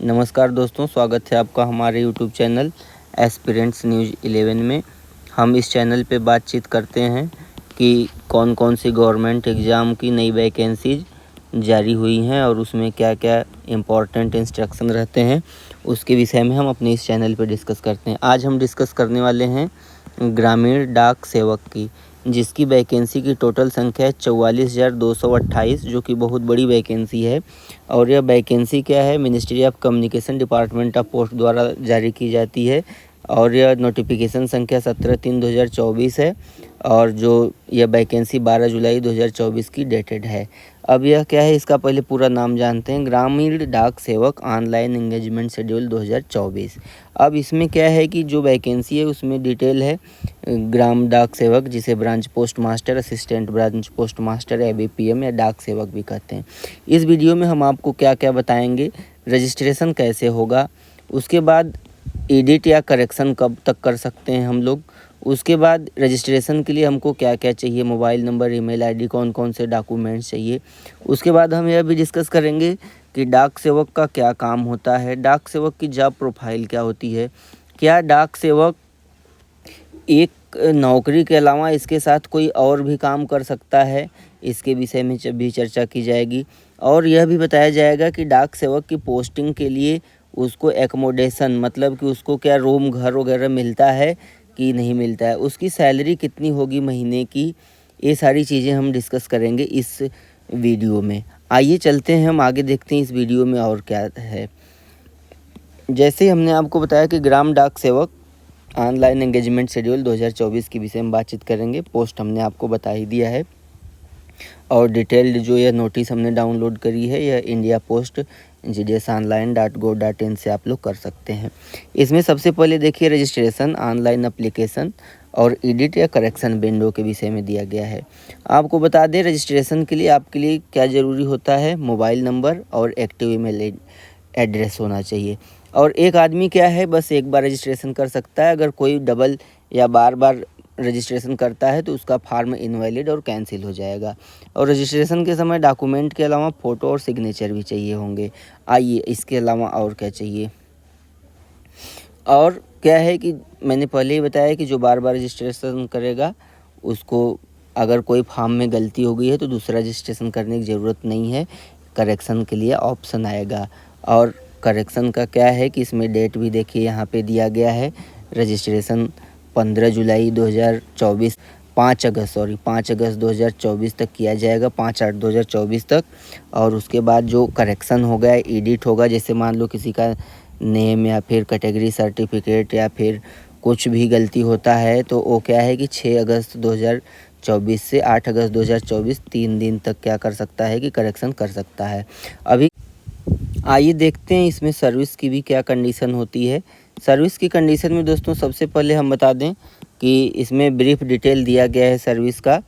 नमस्कार दोस्तों, स्वागत है आपका हमारे यूट्यूब चैनल एस्पिरेंट्स न्यूज़ 11 में। हम इस चैनल पे बातचीत करते हैं कि कौन कौन सी गवर्नमेंट एग्ज़ाम की नई वैकेंसीज जारी हुई हैं और उसमें क्या क्या इम्पोर्टेंट इंस्ट्रक्शन रहते हैं, उसके विषय में हम अपने इस चैनल पे डिस्कस करते हैं। आज हम डिस्कस करने वाले हैं ग्रामीण डाक सेवक की, जिसकी वैकेंसी की टोटल संख्या है 44,228, जो कि बहुत बड़ी वैकेंसी है। और यह वैकेंसी क्या है, ministry of communication department of post द्वारा जारी की जाती है। और यह नोटिफिकेशन संख्या 17/3/2024 है और जो यह वैकेंसी 12 जुलाई 2024 की डेटेड है। अब यह क्या है, इसका पहले पूरा नाम जानते हैं। ग्रामीण डाक सेवक ऑनलाइन एंगेजमेंट शेड्यूल 2024। अब इसमें क्या है कि जो वैकेंसी है उसमें डिटेल है ग्राम डाक सेवक, जिसे branch post master, assistant branch post master, ABPM या डाक सेवक भी कहते हैं। इस वीडियो में हम आपको क्या क्या बताएंगे, रजिस्ट्रेशन कैसे होगा, उसके बाद एडिट या करेक्शन कब तक कर सकते हैं हम लोग, उसके बाद रजिस्ट्रेशन के लिए हमको क्या क्या चाहिए, मोबाइल नंबर, ईमेल आईडी, कौन कौन से डॉक्यूमेंट्स चाहिए। उसके बाद हम यह भी डिस्कस करेंगे कि डाक सेवक का क्या काम होता है, डाक सेवक की जॉब प्रोफाइल क्या होती है, क्या डाक सेवक एक नौकरी के अलावा इसके साथ कोई और भी काम कर सकता है, इसके विषय में भी चर्चा की जाएगी। और यह भी बताया जाएगा कि डाक सेवक की पोस्टिंग के लिए उसको एकोमोडेशन, मतलब कि उसको क्या रूम घर वगैरह मिलता है कि नहीं मिलता है, उसकी सैलरी कितनी होगी महीने की, ये सारी चीज़ें हम डिस्कस करेंगे इस वीडियो में। आइए चलते हैं, हम आगे देखते हैं इस वीडियो में और क्या है। जैसे हमने आपको बताया कि ग्राम डाक सेवक ऑनलाइन एंगेजमेंट शेड्यूल 2024 के विषय में बातचीत करेंगे। पोस्ट हमने आपको बता ही दिया है और डिटेल्ड जो यह नोटिस हमने डाउनलोड करी है, यह इंडिया पोस्ट gdsonline.gov.in से आप लोग कर सकते हैं। इसमें सबसे पहले देखिए रजिस्ट्रेशन, ऑनलाइन एप्लीकेशन और एडिट या करेक्शन विंडो के विषय में दिया गया है। आपको बता दें, रजिस्ट्रेशन के लिए आपके लिए क्या ज़रूरी होता है, मोबाइल नंबर और एक्टिव ईमेल एड्रेस होना चाहिए। और एक आदमी क्या है, बस एक बार रजिस्ट्रेशन कर सकता है। अगर कोई डबल या बार बार रजिस्ट्रेशन करता है तो उसका फार्म इनवैलिड और कैंसिल हो जाएगा। और रजिस्ट्रेशन के समय डॉक्यूमेंट के अलावा फ़ोटो और सिग्नेचर भी चाहिए होंगे। आइए इसके अलावा और क्या चाहिए। और क्या है कि मैंने पहले ही बताया कि जो बार बार रजिस्ट्रेशन करेगा उसको अगर कोई फॉर्म में गलती हो गई है तो दूसरा रजिस्ट्रेशन करने की ज़रूरत नहीं है, करेक्शन के लिए ऑप्शन आएगा। और करेक्शन का क्या है कि इसमें डेट भी देखिए यहाँ पे दिया गया है, रजिस्ट्रेशन 15 जुलाई 2024 5 अगस्त 2024 तक किया जाएगा, 5/8/2024 तक। और उसके बाद जो करेक्शन होगा, एडिट होगा, जैसे मान लो किसी का नेम या फिर कैटेगरी सर्टिफिकेट या फिर कुछ भी गलती होता है तो वो क्या है कि 6 अगस्त 2024 से 8 अगस्त 2024 3 दिन तक क्या कर सकता है कि करेक्शन कर सकता है। अभी आइए देखते हैं इसमें सर्विस की भी क्या कंडीशन होती है। सर्विस की कंडीशन में दोस्तों सबसे पहले हम बता दें कि इसमें ब्रीफ डिटेल दिया गया है सर्विस का,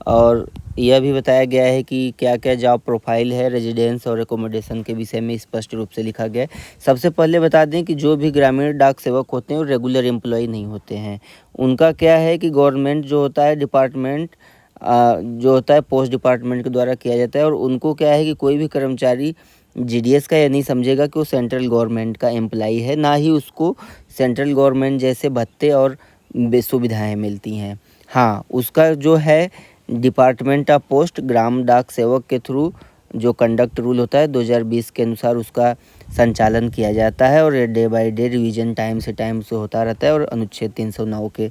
और यह भी बताया गया है कि क्या क्या जॉब प्रोफाइल है, रेजिडेंस और एकोमोडेशन के विषय में स्पष्ट रूप से लिखा गया है। सबसे पहले बता दें कि जो भी ग्रामीण डाक सेवक होते हैं वो रेगुलर एम्प्लॉय नहीं होते हैं। उनका क्या है कि गवर्नमेंट जो होता है डिपार्टमेंट जो होता है पोस्ट डिपार्टमेंट के द्वारा किया जाता है। और उनको क्या है कि कोई भी कर्मचारी GDS का यह नहीं समझेगा कि वो सेंट्रल गवर्नमेंट का एम्प्लाई है, ना ही उसको सेंट्रल गवर्नमेंट जैसे भत्ते और सुविधाएं मिलती हैं। हाँ, उसका जो है डिपार्टमेंट ऑफ पोस्ट ग्राम डाक सेवक के थ्रू जो कंडक्ट रूल होता है 2020 के अनुसार उसका संचालन किया जाता है। और day by day revision time से होता रहता है और अनुच्छेद 309 के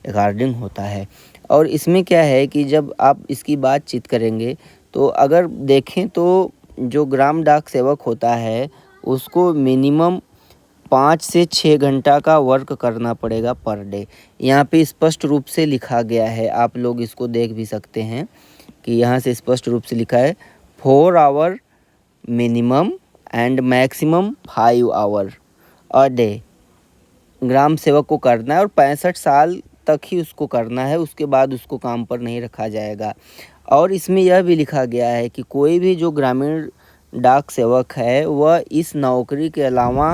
अकॉर्डिंग होता है। और इसमें क्या है कि जब आप इसकी बातचीत करेंगे तो अगर देखें तो जो ग्राम डाक सेवक होता है उसको मिनिमम 5 से 6 घंटा का वर्क करना पड़ेगा पर डे। यहाँ पे स्पष्ट रूप से लिखा गया है, आप लोग इसको देख भी सकते हैं कि यहाँ से स्पष्ट रूप से लिखा है 4 hour minimum and maximum 5 hour a day ग्राम सेवक को करना है। और 65 साल तक ही उसको करना है, उसके बाद उसको काम पर नहीं रखा जाएगा। और इसमें यह भी लिखा गया है कि कोई भी जो ग्रामीण डाक सेवक है वह इस नौकरी के अलावा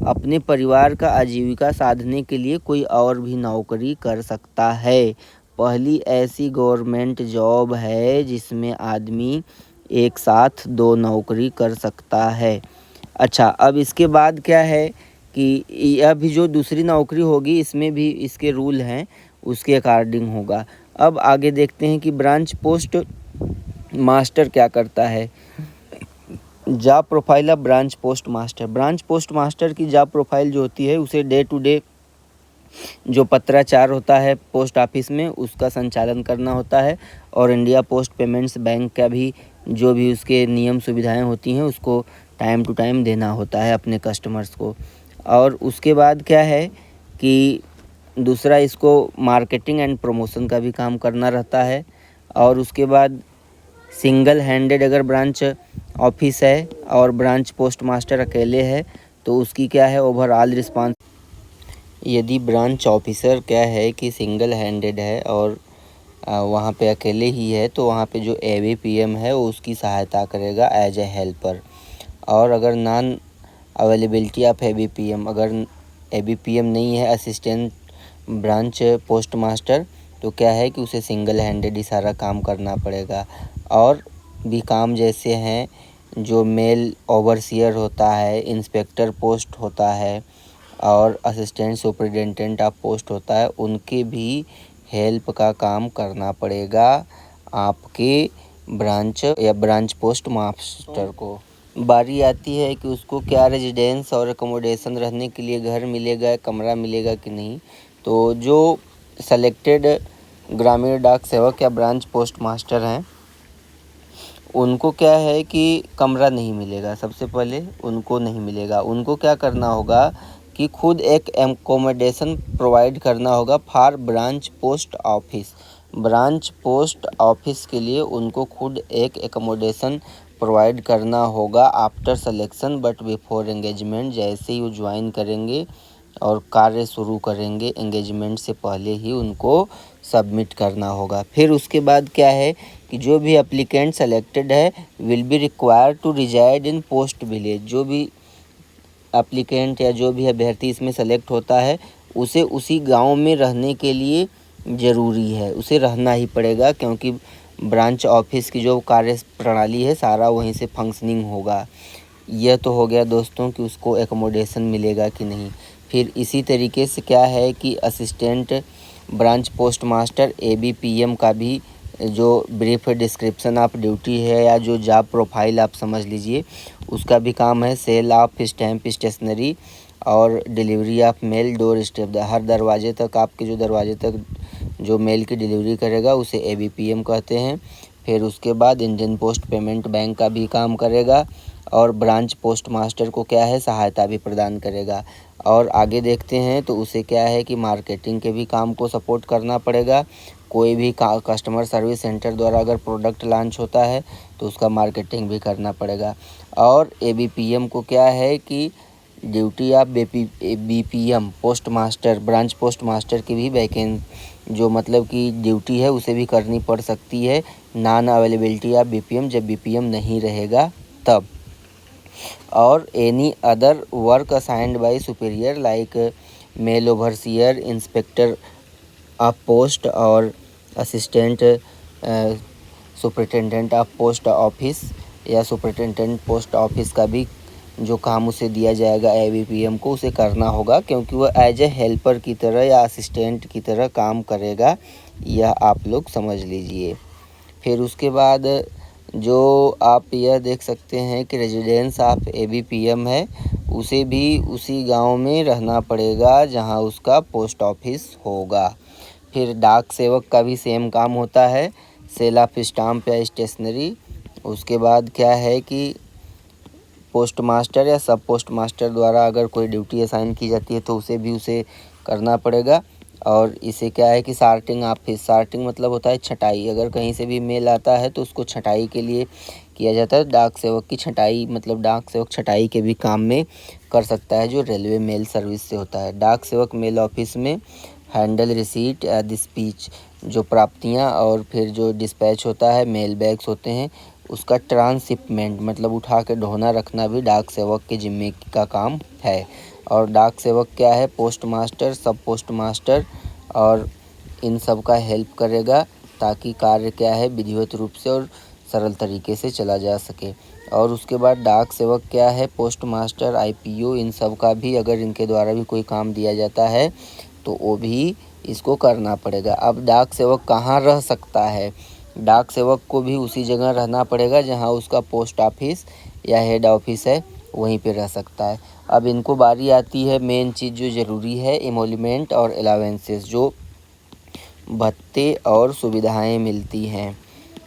अपने परिवार का आजीविका साधने के लिए कोई और भी नौकरी कर सकता है। पहली ऐसी गवर्नमेंट जॉब है जिसमें आदमी एक साथ 2 नौकरी कर सकता है। अच्छा, अब इसके बाद क्या है कि यह भी जो दूसरी नौकरी होगी इसमें भी इसके रूल हैं, उसके अकॉर्डिंग होगा। अब आगे देखते हैं कि ब्रांच पोस्ट मास्टर क्या करता है। Job profile of branch post master. Branch post master की जॉब प्रोफाइल जो होती है उसे डे टू डे जो पत्राचार होता है पोस्ट ऑफिस में उसका संचालन करना होता है, और इंडिया पोस्ट पेमेंट्स बैंक का भी जो भी उसके नियम सुविधाएं होती हैं उसको टाइम टू टाइम देना होता है अपने कस्टमर्स को। और उसके बाद क्या है कि दूसरा इसको मार्केटिंग एंड प्रमोशन का भी काम करना रहता है। और उसके बाद सिंगल हैंडेड अगर ब्रांच ऑफिस है और ब्रांच पोस्ट मास्टर अकेले है तो उसकी क्या है ओवरऑल रिस्पांस। यदि ब्रांच ऑफिसर क्या है कि सिंगल हैंडेड है और वहाँ पे अकेले ही है तो वहाँ पे जो ABPM है वो उसकी सहायता करेगा एज ए हेल्पर। और अगर नॉन अवेलेबिलिटी ऑफ ABPM, अगर ABPM नहीं है असिस्टेंट ब्रांच पोस्ट मास्टर, तो क्या है कि उसे सिंगल हैंडेड ही सारा काम करना पड़ेगा। और भी काम जैसे हैं जो मेल ओवरसियर होता है, इंस्पेक्टर पोस्ट होता है और असिस्टेंट सुपरिटेंडेंट ऑफ पोस्ट होता है, उनके भी हेल्प का काम करना पड़ेगा आपके ब्रांच या ब्रांच पोस्ट मास्टर को। बारी आती है कि उसको क्या रेजिडेंस और एकोमोडेशन रहने के लिए घर मिलेगा, कमरा मिलेगा कि नहीं। तो जो सेलेक्टेड ग्रामीण डाक सेवक या ब्रांच पोस्ट मास्टर हैं उनको क्या है कि कमरा नहीं मिलेगा, सबसे पहले उनको नहीं मिलेगा। उनको क्या करना होगा कि खुद एक एकोमोडेशन प्रोवाइड करना होगा for branch post office. Branch post office के लिए उनको खुद एक एकोमोडेशन प्रोवाइड करना होगा after selection but before engagement. जैसे ही वो ज्वाइन करेंगे और कार्य शुरू करेंगे एंगेजमेंट से पहले ही उनको सबमिट करना होगा। फिर उसके बाद क्या है कि जो भी एप्लीकेंट सेलेक्टेड है will be required to reside in post village. जो भी एप्लीकेंट या जो भी अभ्यर्थी इसमें सेलेक्ट होता है उसे उसी गांव में रहने के लिए ज़रूरी है, उसे रहना ही पड़ेगा, क्योंकि ब्रांच ऑफिस की जो कार्य प्रणाली है सारा वहीं से फंक्शनिंग होगा। यह तो हो गया दोस्तों कि उसको एकोमोडेशन मिलेगा कि नहीं। फिर इसी तरीके से क्या है कि assistant branch post master ABPM का भी जो ब्रीफ डिस्क्रिप्शन ऑफ ड्यूटी है या जो जॉब प्रोफाइल आप समझ लीजिए, उसका भी काम है सेल ऑफ स्टैम्प स्टेशनरी और delivery of mail door step. हर दरवाजे तक, आपके जो दरवाजे तक जो मेल की डिलीवरी करेगा उसे ABPM कहते हैं। फिर उसके बाद इंडियन पोस्ट पेमेंट बैंक का भी काम करेगा और ब्रांच पोस्ट मास्टर को क्या है सहायता भी प्रदान करेगा। और आगे देखते हैं तो उसे क्या है कि मार्केटिंग के भी काम को सपोर्ट करना पड़ेगा। कोई भी कस्टमर सर्विस सेंटर द्वारा अगर प्रोडक्ट लॉन्च होता है तो उसका मार्केटिंग भी करना पड़ेगा। और ABPM को क्या है कि duty of BPM post master, branch post master की भी जो मतलब कि ड्यूटी है उसे भी करनी पड़ सकती है नॉन अवेलेबिलिटी ऑफ BPM, जब BPM नहीं रहेगा तब। और any other work assigned by superior like mail overseer, inspector of post और assistant superintendent of post office या सुपरिटेंडेंट पोस्ट ऑफिस का भी जो काम उसे दिया जाएगा ABPM को उसे करना होगा, क्योंकि वह एज ए हेल्पर की तरह या असिस्टेंट की तरह काम करेगा। यह आप लोग समझ लीजिए। फिर उसके बाद जो आप यह देख सकते हैं कि रेजिडेंस ऑफ ABPM है उसे भी उसी गांव में रहना पड़ेगा जहां उसका पोस्ट ऑफिस होगा। फिर डाक सेवक का भी सेम काम होता है, सेल ऑफ स्टाम्प या स्टेशनरी। उसके बाद क्या है कि पोस्ट मास्टर या सब पोस्ट मास्टर द्वारा अगर कोई ड्यूटी असाइन की जाती है तो उसे करना पड़ेगा। और इसे क्या है कि सार्टिंग ऑफिस, सार्टिंग मतलब होता है छटाई। अगर कहीं से भी मेल आता है तो उसको छटाई के लिए किया जाता है। डाक सेवक की छटाई मतलब डाक सेवक छटाई के भी काम में कर सकता है जो रेलवे मेल सर्विस से होता है। डाक सेवक मेल ऑफिस में हैंडल रिसीट या डिस्पैच, जो प्राप्तियां और फिर जो डिस्पैच होता है मेल बैग्स होते हैं उसका ट्रांसशिपमेंट मतलब उठा के ढोना रखना भी डाक सेवक के जिम्मे का काम है। और डाक सेवक क्या है पोस्ट मास्टर, सब पोस्ट मास्टर और इन सब का हेल्प करेगा ताकि कार्य क्या है विधिवत रूप से और सरल तरीके से चला जा सके। और उसके बाद डाक सेवक क्या है, पोस्ट मास्टर, आईपीओ, इन सब का भी अगर इनके द्वारा भी कोई काम दिया जाता है तो वो भी इसको करना पड़ेगा। अब डाक सेवक कहाँ रह सकता है, डाक सेवक को भी उसी जगह रहना पड़ेगा जहाँ उसका पोस्ट ऑफिस या हेड ऑफिस है, वहीं पे रह सकता है। अब इनको बारी आती है मेन चीज़ जो ज़रूरी है, एमोल्यूमेंट और अलावेंसेस, जो भत्ते और सुविधाएं मिलती हैं।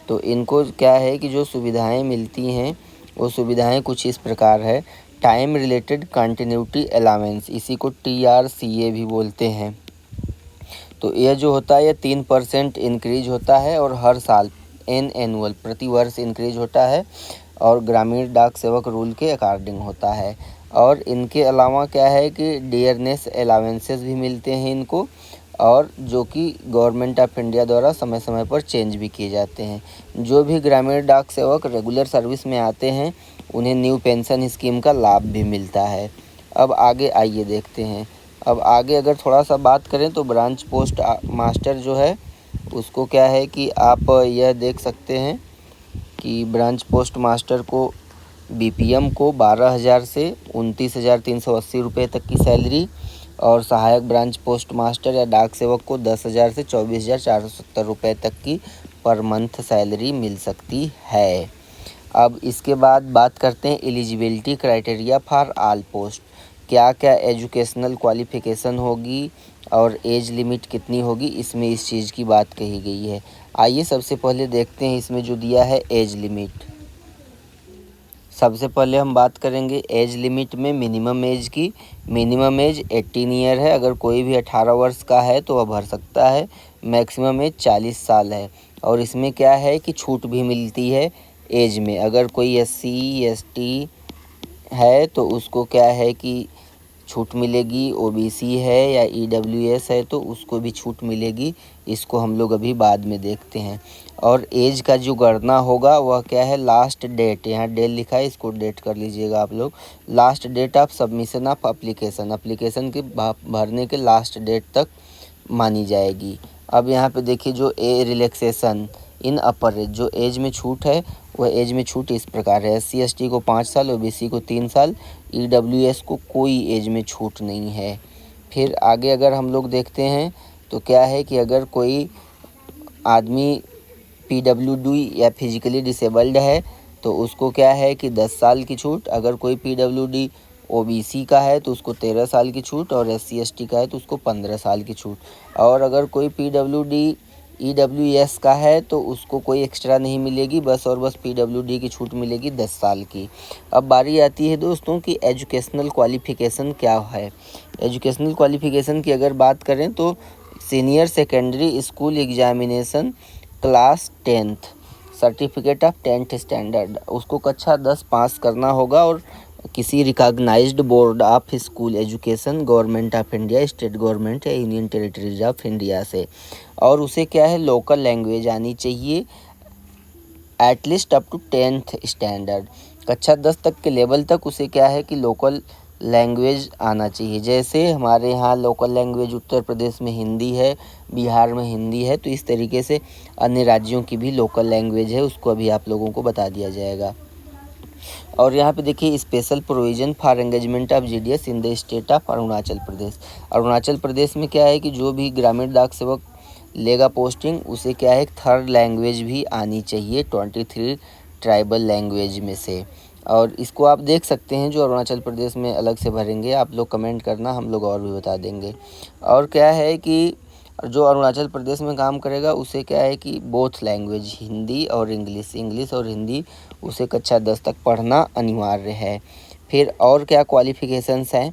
तो इनको क्या है कि जो सुविधाएं मिलती हैं वो सुविधाएं कुछ इस प्रकार है। टाइम रिलेटेड कंटिन्यूटी अलावेंस, इसी को TRCA भी बोलते हैं। तो यह जो होता है ये 3% इंक्रीज होता है और हर साल एनुअल प्रति वर्ष इंक्रीज होता है और ग्रामीण डाक सेवक रूल के अकॉर्डिंग होता है। और इनके अलावा क्या है कि डियरनेस अलावेंसेस भी मिलते हैं इनको, और जो कि गवर्नमेंट ऑफ इंडिया द्वारा समय समय पर चेंज भी किए जाते हैं। जो भी ग्रामीण डाक सेवक रेगुलर सर्विस में आते हैं उन्हें न्यू पेंशन स्कीम का लाभ भी मिलता है। अब आगे आइए देखते हैं। अब आगे अगर थोड़ा सा बात करें तो ब्रांच पोस्ट मास्टर जो है उसको क्या है कि आप यह देख सकते हैं कि ब्रांच पोस्ट मास्टर को BPM को 12,000 से 29,380 रुपये तक की सैलरी, और सहायक ब्रांच पोस्ट मास्टर या डाक सेवक को 10,000 से 24,470 रुपये तक की पर मंथ सैलरी मिल सकती है। अब इसके बाद बात करते हैं eligibility criteria for all post, क्या क्या एजुकेशनल क्वालिफ़िकेशन होगी और एज लिमिट कितनी होगी, इसमें इस चीज़ की बात कही गई है। आइए सबसे पहले देखते हैं इसमें जो दिया है एज लिमिट। सबसे पहले हम बात करेंगे एज लिमिट में मिनिमम एज की। मिनिमम एज 18 ईयर है, अगर कोई भी 18 वर्ष का है तो वह भर सकता है। मैक्सिमम एज 40 साल है। और इसमें क्या है कि छूट भी मिलती है एज में, अगर कोई SC ST है तो उसको क्या है कि छूट मिलेगी, OBC है या EWS है तो उसको भी छूट मिलेगी। इसको हम लोग अभी बाद में देखते हैं। और एज का जो गणना होगा वह क्या है, लास्ट डेट, यहाँ डेट लिखा है, इसको डेट कर लीजिएगा आप लोग। Last date of submission of application, application के भरने के लास्ट डेट तक मानी जाएगी। अब यहाँ पे देखिए जो रिलैक्सेशन इन अपर एज, जो एज में छूट है वह एज में छूट इस प्रकार है। SC ST को 5 साल, OBC को 3 साल, EWS को कोई एज में छूट नहीं है। फिर आगे अगर हम लोग देखते हैं तो क्या है कि अगर कोई आदमी PWD या फिजिकली डिसेबल्ड है तो उसको क्या है कि 10 साल की छूट, अगर कोई PWD OBC का है तो उसको 13 साल की छूट, और SC ST का है तो उसको 15 साल की छूट। और अगर कोई PWD EWS का है तो उसको कोई एक्स्ट्रा नहीं मिलेगी, बस और बस PWD की छूट मिलेगी 10 साल की। अब बारी आती है दोस्तों कि एजुकेशनल क्वालिफ़िकेशन क्या है। एजुकेशनल क्वालिफ़िकेशन की अगर बात करें तो senior secondary school examination class 10th, certificate of 10th standard, उसको कक्षा 10 पास करना होगा और किसी recognised board of school education, government of India, state government या यूनियन टेरिटरीज ऑफ इंडिया से। और उसे क्या है, लोकल लैंग्वेज आनी चाहिए at least up to 10th standard, कक्षा 10 तक के लेवल तक उसे क्या है कि लोकल लैंग्वेज आना चाहिए। जैसे हमारे यहाँ लोकल लैंग्वेज उत्तर प्रदेश में हिंदी है, बिहार में हिंदी है, तो इस तरीके से अन्य राज्यों की भी लोकल लैंग्वेज है, उसको अभी आप लोगों को बता दिया जाएगा। और यहाँ पे देखिए special provision for engagement of GDS in the state of Arunachal Pradesh. Arunachal Pradesh में क्या है कि जो भी ग्रामीण डाक सेवक लेगा पोस्टिंग उसे क्या है, थर्ड लैंग्वेज भी आनी चाहिए 23 ट्राइबल लैंग्वेज में से। और इसको आप देख सकते हैं जो अरुणाचल प्रदेश में अलग से भरेंगे, आप लोग कमेंट करना, हम लोग और भी बता देंगे। और क्या है कि जो अरुणाचल प्रदेश में काम करेगा उसे क्या है कि बोथ लैंग्वेज हिंदी और इंग्लिश और हिंदी उसे कक्षा 10 तक पढ़ना अनिवार्य है। फिर और क्या क्वालिफ़िकेशंस हैं,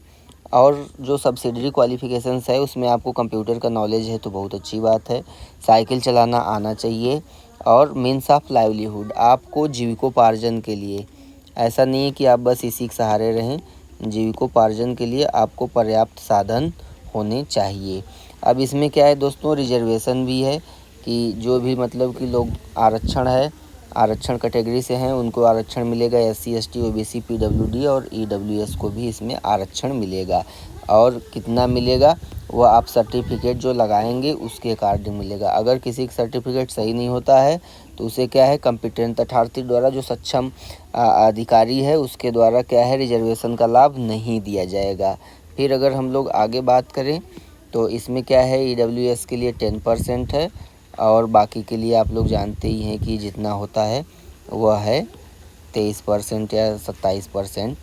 और जो सब्सिडरी क्वालिफ़िकेशंस है उसमें आपको कंप्यूटर का नॉलेज है तो बहुत अच्छी बात है, साइकिल चलाना आना चाहिए, और मीन्स ऑफ लाइवलीहुड, आपको जीविकोपार्जन के लिए, ऐसा नहीं है कि आप बस इसी के सहारे रहें, जीविकोपार्जन के लिए आपको पर्याप्त साधन होने चाहिए। अब इसमें क्या है दोस्तों, रिजर्वेशन भी है कि जो भी मतलब कि लोग आरक्षण है, आरक्षण कैटेगरी से हैं उनको आरक्षण मिलेगा। SC ST OBC PWD और EWS को भी इसमें आरक्षण मिलेगा। और कितना मिलेगा वह आप सर्टिफिकेट जो लगाएंगे उसके अकॉर्डिंग मिलेगा। अगर किसी का सर्टिफिकेट सही नहीं होता है तो उसे क्या है कॉम्पिटेंट अथॉरिटी द्वारा, जो सक्षम अधिकारी है उसके द्वारा क्या है रिजर्वेशन का लाभ नहीं दिया जाएगा। फिर अगर हम लोग आगे बात करें तो इसमें क्या है EWS के लिए 10% है और बाकी के लिए आप लोग जानते ही हैं कि जितना होता है वह है 23% या 27%।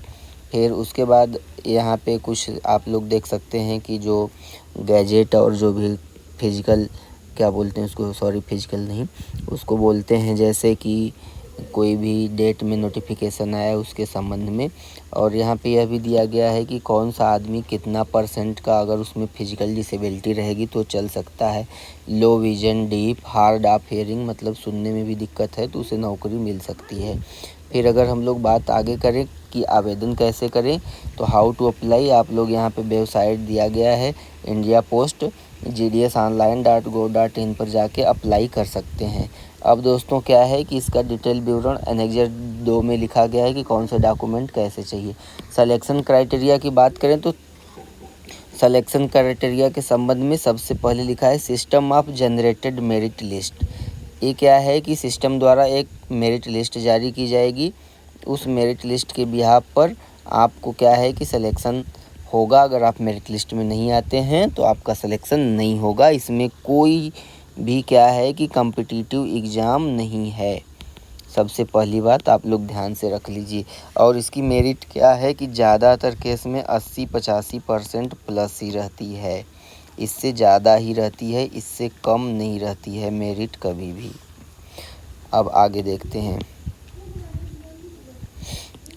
फिर उसके बाद यहाँ पे कुछ आप लोग देख सकते हैं कि जो गैजेट और जो भी फिजिकल क्या बोलते हैं उसको, सॉरी फिजिकल नहीं उसको बोलते हैं, जैसे कि कोई भी डेट में नोटिफिकेशन आया उसके संबंध में। और यहाँ पे यह भी दिया गया है कि कौन सा आदमी कितना % का अगर उसमें फिजिकल डिसेबिलिटी रहेगी तो चल सकता है। Low vision, deaf, hard of hearing मतलब सुनने में भी दिक्कत है तो उसे नौकरी मिल सकती है। फिर अगर हम लोग बात आगे करें कि आवेदन कैसे करें तो हाउ टू अप्लाई, आप लोग यहाँ पे वेबसाइट दिया गया है इंडिया पोस्ट gdsonline.gov.in पर जाके अप्लाई कर सकते हैं। अब दोस्तों क्या है कि इसका डिटेल विवरण एनेक्जर 2 में लिखा गया है कि कौन से डॉक्यूमेंट कैसे चाहिए। सिलेक्शन क्राइटेरिया की बात करें तो सिलेक्शन क्राइटेरिया के संबंध में सबसे पहले लिखा है system of generated merit list. ये क्या है कि सिस्टम द्वारा एक मेरिट लिस्ट जारी की जाएगी। उस मेरिट लिस्ट के बिहाफ पर आपको क्या है कि सिलेक्शन होगा। अगर आप मेरिट लिस्ट में नहीं आते हैं तो आपका सिलेक्शन नहीं होगा। इसमें कोई भी क्या है कि कॉम्पिटिटिव एग्ज़ाम नहीं है। सबसे पहली बात आप लोग ध्यान से रख लीजिए। और इसकी मेरिट क्या है कि ज़्यादातर केस में 80-85% प्लस ही रहती है, इससे ज़्यादा ही रहती है, इससे कम नहीं रहती है मेरिट कभी भी। अब आगे देखते हैं।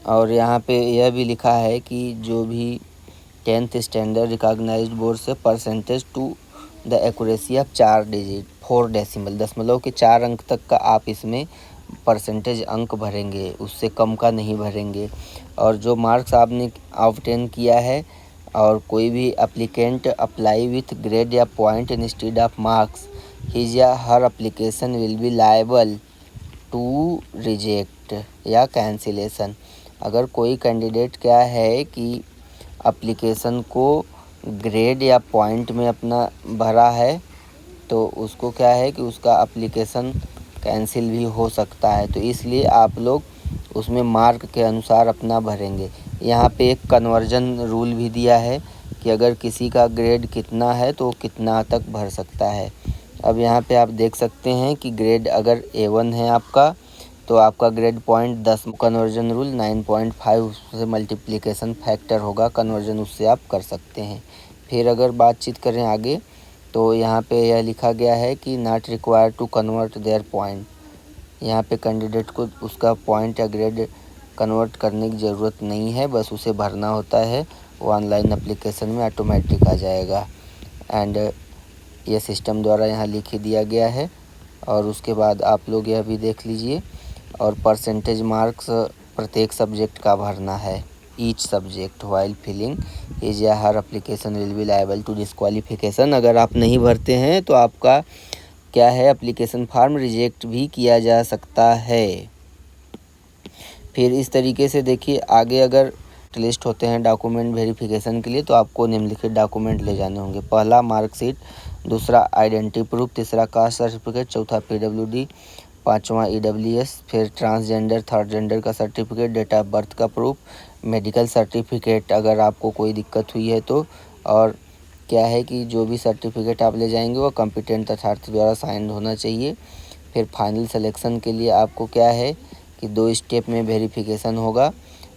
और यहाँ पे यह भी लिखा है कि जो भी 10th स्टैंडर्ड रिकॉग्नाइज्ड बोर्ड से percentage to the accuracy of 4 decimal, दशमलव के 4 अंक तक का आप इसमें परसेंटेज अंक भरेंगे, उससे कम का नहीं भरेंगे। और जो मार्क्स आपने ऑब्टेन किया है और कोई भी एप्लीकेंट अप्लाई विथ ग्रेड या point instead of marks, his या हर application will be liable to reject या कैंसिलेशन। अगर कोई कैंडिडेट क्या है कि एप्लीकेशन को ग्रेड या पॉइंट में अपना भरा है तो उसको क्या है कि उसका एप्लीकेशन कैंसिल भी हो सकता है। तो इसलिए आप लोग उसमें मार्क के अनुसार अपना भरेंगे। यहाँ पे एक कन्वर्जन रूल भी दिया है कि अगर किसी का ग्रेड कितना है तो कितना तक भर सकता है। अब यहाँ पे आप देख सकते हैं कि ग्रेड अगर A1 है आपका तो आपका ग्रेड पॉइंट 10, कन्वर्जन रूल 9.5 से मल्टीप्लिकेशन फैक्टर होगा, कन्वर्जन उससे आप कर सकते हैं। फिर अगर बातचीत करें आगे तो यहाँ पे यह लिखा गया है कि not required to convert their point. यहाँ पे कैंडिडेट को उसका पॉइंट या ग्रेड कन्वर्ट करने की ज़रूरत नहीं है, बस उसे भरना होता है, वो ऑनलाइन एप्लीकेशन में ऑटोमेटिक आ जाएगा। एंड ये सिस्टम द्वारा यहाँ लिख ही दिया गया है। और उसके बाद आप लोग यह भी देख लीजिए। और परसेंटेज मार्क्स प्रत्येक सब्जेक्ट का भरना है, each subject while filling is या हर application will be liable to disqualification. अगर आप नहीं भरते हैं तो आपका क्या है एप्लीकेशन फॉर्म रिजेक्ट भी किया जा सकता है। फिर इस तरीके से देखिए आगे अगर लिस्ट होते हैं डॉक्यूमेंट वेरिफिकेशन के लिए तो आपको निम्नलिखित डॉक्यूमेंट ले जाने होंगे। पहला मार्कशीट, दूसरा आइडेंटिटी प्रूफ, तीसरा कास्ट सर्टिफिकेट, चौथा PWD, पाँचवा EWS, फिर ट्रांसजेंडर थर्ड जेंडर का सर्टिफिकेट, डेट ऑफ बर्थ का प्रूफ, मेडिकल सर्टिफिकेट अगर आपको कोई दिक्कत हुई है तो। और क्या है कि जो भी सर्टिफिकेट आप ले जाएंगे वो कॉम्पिटेंट अथॉरिटी द्वारा साइन होना चाहिए। फिर फाइनल सिलेक्शन के लिए आपको क्या है कि 2 स्टेप में वेरिफिकेशन होगा।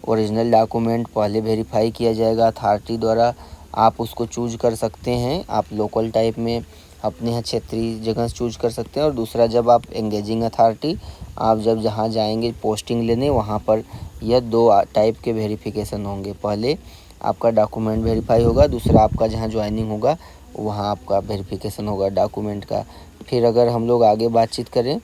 ओरिजिनल डॉक्यूमेंट पहले वेरीफाई किया जाएगा अथॉरिटी द्वारा, आप उसको चूज कर सकते हैं, आप लोकल टाइप में अपने यहाँ क्षेत्रीय जगह से चूज कर सकते हैं। और दूसरा जब आप एंगेजिंग अथॉरिटी, आप जब जहाँ जाएंगे पोस्टिंग लेने वहाँ पर यह 2 टाइप के वेरिफिकेशन होंगे। पहले आपका डॉक्यूमेंट वेरीफाई होगा, दूसरा आपका जहाँ ज्वाइनिंग होगा वहाँ आपका वेरिफिकेशन होगा डॉक्यूमेंट का। फिर अगर हम लोग आगे बातचीत करें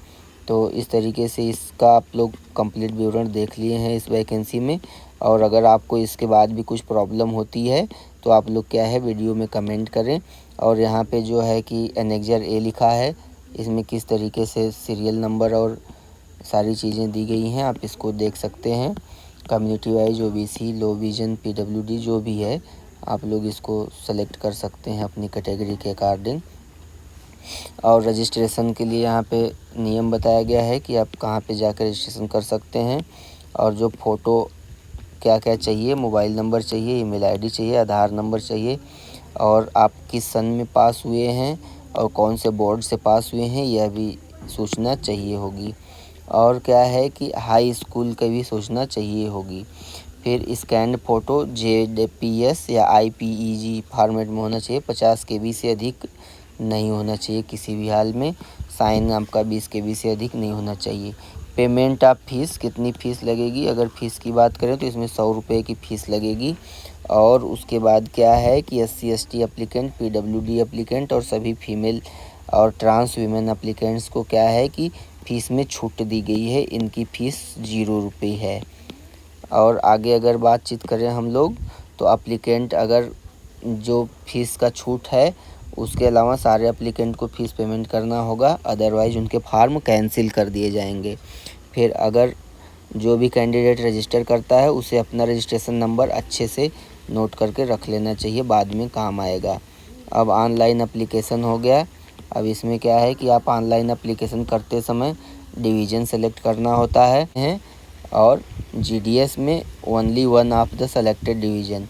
तो इस तरीके से इसका आप लोग कंप्लीट विवरण देख लिए हैं इस वैकेंसी में। और अगर आपको इसके बाद भी कुछ प्रॉब्लम होती है तो आप लोग क्या है वीडियो में कमेंट करें। और यहाँ पे जो है कि एनेक्जर A लिखा है, इसमें किस तरीके से सीरियल नंबर और सारी चीज़ें दी गई हैं, आप इसको देख सकते हैं। Community wise OBC, low vision, PWD जो भी है आप लोग इसको सेलेक्ट कर सकते हैं अपनी कैटेगरी के अकॉर्डिंग। और रजिस्ट्रेशन के लिए यहाँ पे नियम बताया गया है कि आप कहाँ पे जाकर रजिस्ट्रेशन कर सकते हैं। और जो फ़ोटो क्या क्या चाहिए, मोबाइल नंबर चाहिए, ईमेल आईडी चाहिए, आधार नंबर चाहिए, और आप किस सन में पास हुए हैं और कौन से बोर्ड से पास हुए हैं यह भी सूचना चाहिए होगी। और क्या है कि हाई स्कूल की भी सूचना चाहिए होगी। फिर स्कैन्ड फ़ोटो JPS या IPEG फॉर्मेट में होना चाहिए, 50 KB से अधिक नहीं होना चाहिए किसी भी हाल में। साइन आपका 20 KB से अधिक नहीं होना चाहिए। पेमेंट ऑफ फ़ीस, कितनी फ़ीस लगेगी, अगर फ़ीस की बात करें तो इसमें 100 रुपये की फ़ीस लगेगी। और उसके बाद क्या है कि SC ST applicant, PWD applicant और सभी फीमेल और ट्रांस वीमेन एप्लीकेंट्स को क्या है कि फ़ीस में छूट दी गई है, इनकी फ़ीस 0 रुपये है। और आगे अगर बातचीत करें हम लोग तो एप्लीकेंट अगर जो फ़ीस का छूट है उसके अलावा सारे एप्लीकेंट को फ़ीस पेमेंट करना होगा, अदरवाइज़ उनके फार्म कैंसिल कर दिए जाएंगे। फिर अगर जो भी कैंडिडेट रजिस्टर करता है उसे अपना रजिस्ट्रेशन नंबर अच्छे से नोट करके रख लेना चाहिए, बाद में काम आएगा। अब ऑनलाइन एप्लीकेशन हो गया। अब इसमें क्या है कि आप ऑनलाइन एप्लीकेशन करते समय डिवीज़न सेलेक्ट करना होता है और GDS में only one of the selected division,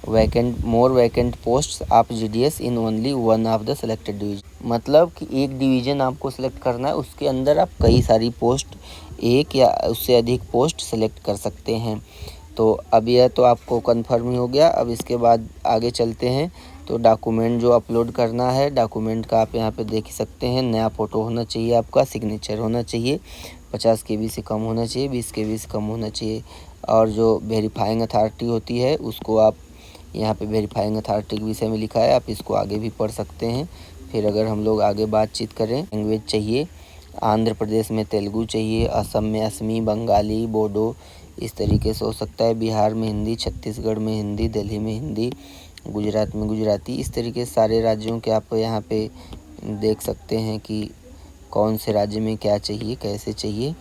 vacant posts of GDS in only one of the selected division. मतलब कि एक डिवीज़न आपको सेलेक्ट करना है, उसके अंदर आप कई सारी पोस्ट, एक या उससे अधिक पोस्ट सेलेक्ट कर सकते हैं। तो अब यह तो आपको कंफर्म ही हो गया। अब इसके बाद आगे चलते हैं। तो डॉक्यूमेंट जो अपलोड करना है, डॉक्यूमेंट का आप यहाँ पे देख सकते हैं। नया फ़ोटो होना चाहिए, आपका सिग्नेचर होना चाहिए, 50 KB से कम होना चाहिए, 20 KB से कम होना चाहिए। और जो वेरीफाइंग अथॉरिटी होती है उसको आप यहाँ पे वेरीफाइंग अथॉरिटी के विषय में लिखा है, आप इसको आगे भी पढ़ सकते हैं। फिर अगर हम लोग आगे बातचीत करें, लैंग्वेज चाहिए, आंध्र प्रदेश में तेलुगु चाहिए, असम में असमी, बंगाली, बोडो इस तरीके से हो सकता है, बिहार में हिंदी, छत्तीसगढ़ में हिंदी, दिल्ली में हिंदी, गुजरात में गुजराती, इस तरीके से सारे राज्यों के आप यहाँ पे देख सकते हैं कि कौन से राज्य में क्या चाहिए, कैसे चाहिए।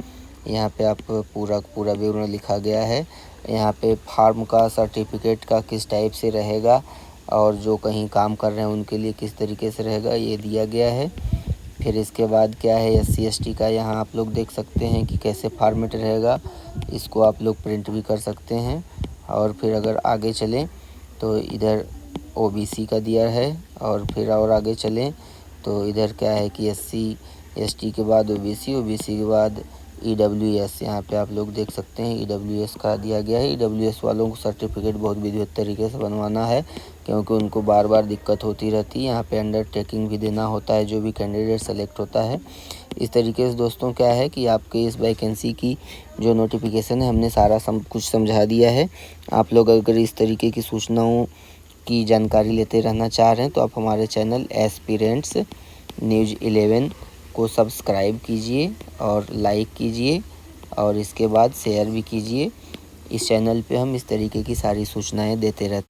यहाँ पे आप पूरा विवरण लिखा गया है। यहाँ पे फार्म का सर्टिफिकेट का किस टाइप से रहेगा और जो कहीं काम कर रहे हैं उनके लिए किस तरीके से रहेगा ये दिया गया है। फिर इसके बाद क्या है SC ST का यहाँ आप लोग देख सकते हैं कि कैसे फॉर्मेट रहेगा, इसको आप लोग प्रिंट भी कर सकते हैं। और फिर अगर आगे चलें तो इधर OBC का दिया है। और फिर और आगे चलें तो इधर क्या है कि SC ST के बाद OBC के बाद EWS, यहाँ पे आप लोग देख सकते हैं EWS का दिया गया है। EWS वालों को सर्टिफिकेट बहुत विधिवत तरीके से बनवाना है क्योंकि उनको बार बार दिक्कत होती रहती है। यहाँ पे अंडरटेकिंग भी देना होता है जो भी कैंडिडेट सेलेक्ट होता है। इस तरीके से दोस्तों क्या है कि आपके इस वैकेंसी की जो नोटिफिकेशन है हमने सारा कुछ समझा दिया है। आप लोग अगर इस तरीके की सूचनाओं की जानकारी लेते रहना चाह रहे हैं तो आप हमारे चैनल एस्पिरेंट्स न्यूज़ 11 को सब्सक्राइब कीजिए और लाइक कीजिए और इसके बाद शेयर भी कीजिए। इस चैनल पे हम इस तरीके की सारी सूचनाएं देते रहते हैं।